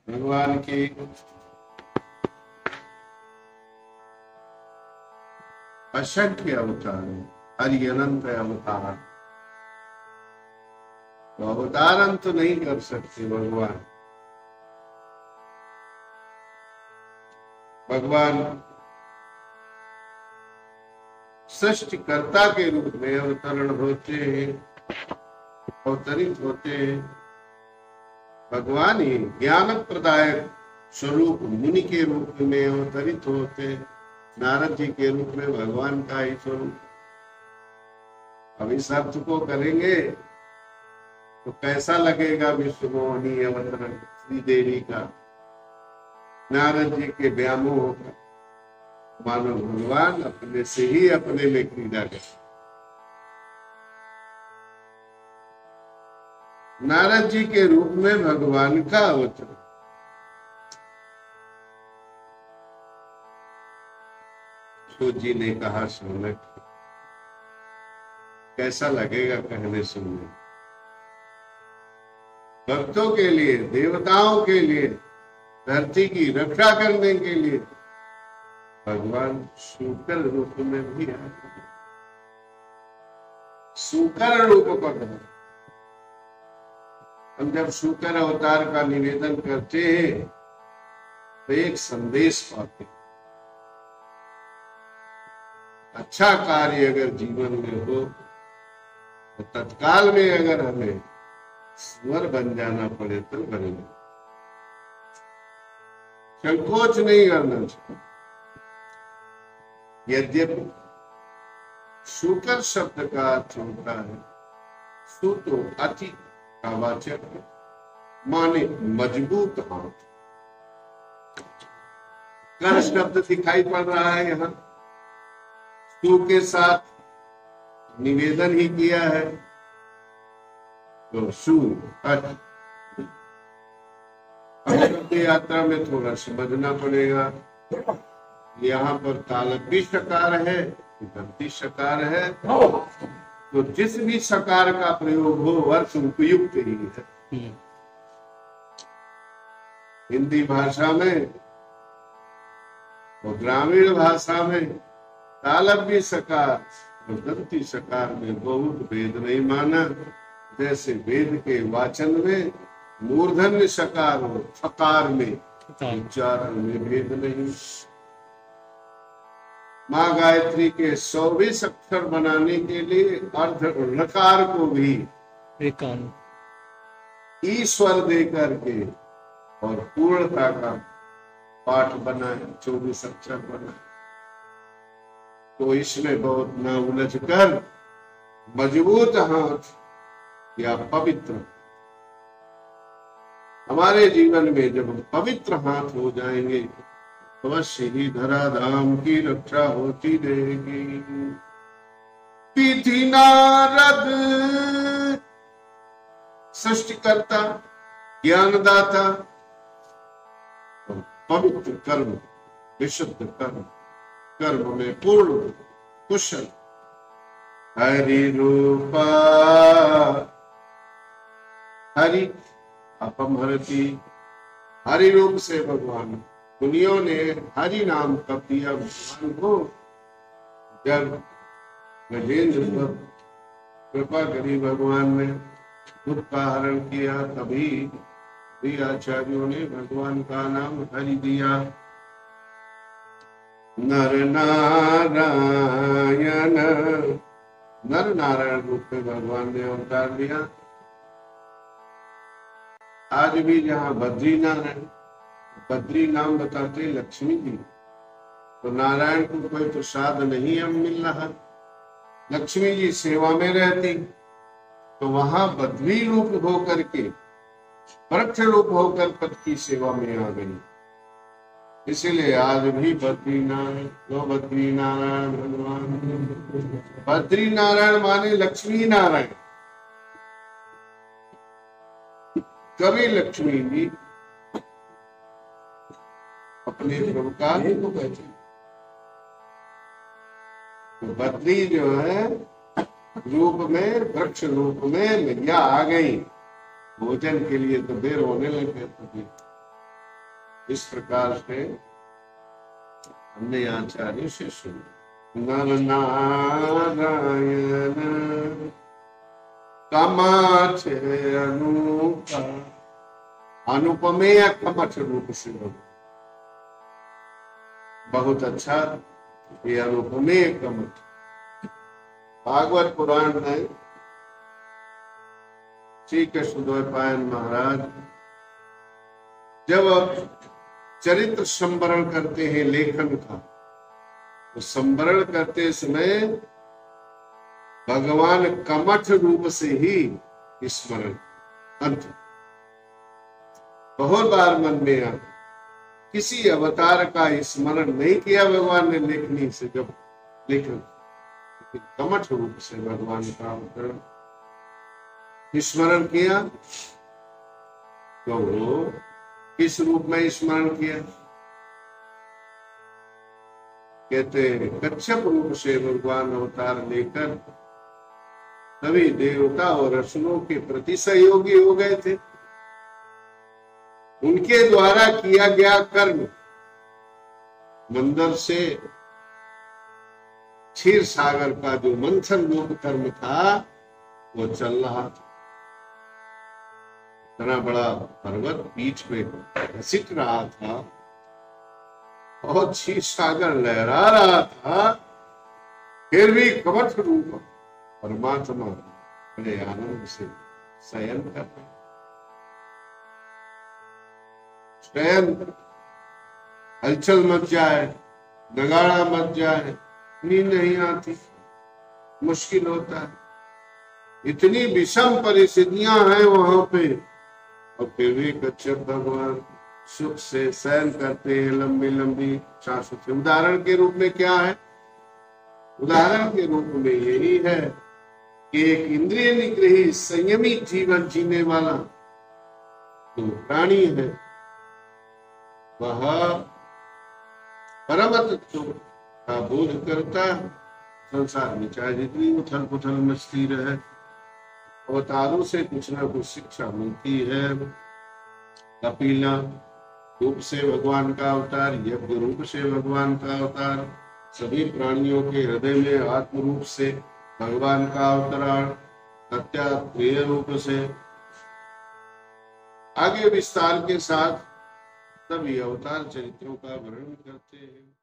भगवान की असंख्य अवतार है, हरि अनंत अवतार। तो अवतार अंत नहीं कर सकते भगवान। भगवान सृष्टिकर्ता के रूप में अवतरण होते हैं, अवतरित होते हैं। भगवान ही ज्ञान प्रदायक स्वरूप मुनि के रूप में अवतरित होते हैं। नारद जी के रूप में भगवान का ही स्वरूप। अब इस अर्थ को करेंगे तो कैसा लगेगा विश्वमोहिनी अवतरण श्री देवी का, नारद जी के व्यामोह का। मानो भगवान अपने से ही अपने में क्रीड़ा कर। नारद जी के रूप में भगवान का अवतरण। सूत जी ने कहा सुनने, कैसा लगेगा कहने सुनने। भक्तों के लिए, देवताओं के लिए, धरती की रक्षा करने के लिए भगवान शूकर रूप में भी आए। शूकर रूप पर हम जब शूकर अवतार का निवेदन करते हैं तो एक संदेश पाते हैं। अच्छा कार्य अगर जीवन में हो तो तत्काल में अगर हमें स्वर बन जाना पड़े तो बनेगा। संकोच नहीं करना चाहिए। यद्यपि शूकर शब्द का अर्थ होता है, सु तो अति का वाचक है, माने मजबूत हाथ। कर शब्द दिखाई पड़ रहा है यहाँ, सु के साथ निवेदन ही किया है तो सु अति। यात्रा में थोड़ा समझना पड़ेगा। यहाँ पर तालव्य सकार है, दंती सकार है, तो जिस भी सकार का प्रयोग हो अर्थ उपयुक्त ही है। हिंदी भाषा में और ग्रामीण भाषा में तालव्य सकार और दंती सकार में बहुत भेद नहीं माना। जैसे वेद के वाचन में मूर्धन्य सकार और थकार में उच्चारण में भेद नहीं। माँ गायत्री के 120 अक्षर बनाने के लिए अर्ध ऋकार को भी ईश्वर दे करके और पूर्णता का पाठ बनाए, 24 अक्षर बनाए। तो इसमें बहुत न उलझ कर मजबूत हाथ या पवित्र, हमारे जीवन में जब हम पवित्र हाथ हो जाएंगे अवश्य ही धराधाम की रक्षा होती रहेगी। विधि नारद सृष्टिकर्ता, ज्ञानदाता और पवित्र कर्म, विशुद्ध कर्म, कर्म में पूर्ण कुशल। हरि रूपा हरि अपमहरति, हरि रूप से भगवान, दुनिया ने हरि नाम कब दिया भगवान को? जब गजेंद्र पर कृपा करी भगवान ने, दुख का हरण किया, तभी भी आचार्यों ने भगवान का नाम हरि दिया। नर नारायण, नर नारायण रूप में भगवान ने अवतार लिया। आज भी जहाँ बद्री नारायण, बद्री नाम बताते लक्ष्मी जी, तो नारायण को कोई प्रसाद नहीं अब मिल रहा। लक्ष्मी जी सेवा में रहती तो वहां बद्री रूप होकर के, वृक्ष रूप होकर पद की सेवा में आ गई। इसीलिए आज भी बद्री नारायण, तो बद्री नारायण भगवान। बद्री नारायण माने लक्ष्मी नारायण। कवि लक्ष्मी जी अपने प्रभु का को कहते हैं। तो बद्री जो है रूप में, वृक्ष रूप में मैया आ गई। भोजन के लिए तो देर होने लगे, इस प्रकार से हमने आचार्य से सुना। नर नारायण कमठ अनूपा, अनुपमेय कमठ रूप से बहुत अच्छा, ये अनुपमेय कमठ। भागवत पुराण में श्री कृष्णद्वैपायन महाराज जब चरित्र संवरण करते हैं लेखन का, तो संवरण करते समय भगवान कमठ रूप से ही स्मरण अंत बहुत बार मन में आ, किसी अवतार का स्मरण नहीं किया भगवान ने लेखनी से, जब लेखन कमठ रूप से भगवान का अवतरण स्मरण किया, तो किस रूप में स्मरण किया? कहते हैं कच्छप रूप से भगवान अवतार लेकर सभी देवता और असुरों के प्रति सहयोगी हो गए थे। उनके द्वारा किया गया कर्म मंदर से क्षीर सागर का जो मंथन रूप कर्म था वो चल रहा था। इतना बड़ा पर्वत पीठ में घसीट रहा था और क्षीर सागर लहरा रहा था, फिर भी कमठ रूप परमात्मा बड़े आनंद से शयन कर रहे। शयन हलचल मच जाए, नगाड़ा मच जाए, नींद नहीं आती, मुश्किल होता है। इतनी विषम परिस्थितियां हैं वहां पे, और फिर भी कच्छप भगवान सुख से शयन करते हैं, लंबी लंबी सांसों। उदाहरण के रूप में क्या है? उदाहरण के रूप में यही है कि एक इंद्रिय निग्रही संयमी जीवन जीने वाला जो प्राणी है, वह परम तत्व का बोध करता है। संसार में चाहे जितनी उथल पुथल मचती रहे, अवतारों से कुछ ना कुछ शिक्षा मिलती है। कपिला रूप से भगवान का अवतार, यज्ञ रूप से भगवान का अवतार, सभी प्राणियों के हृदय में आत्म रूप से भगवान का अवतरण, दत्तात्रेय रूप से। आगे विस्तार के साथ सभी अवतार चरित्रों का वर्णन करते हैं।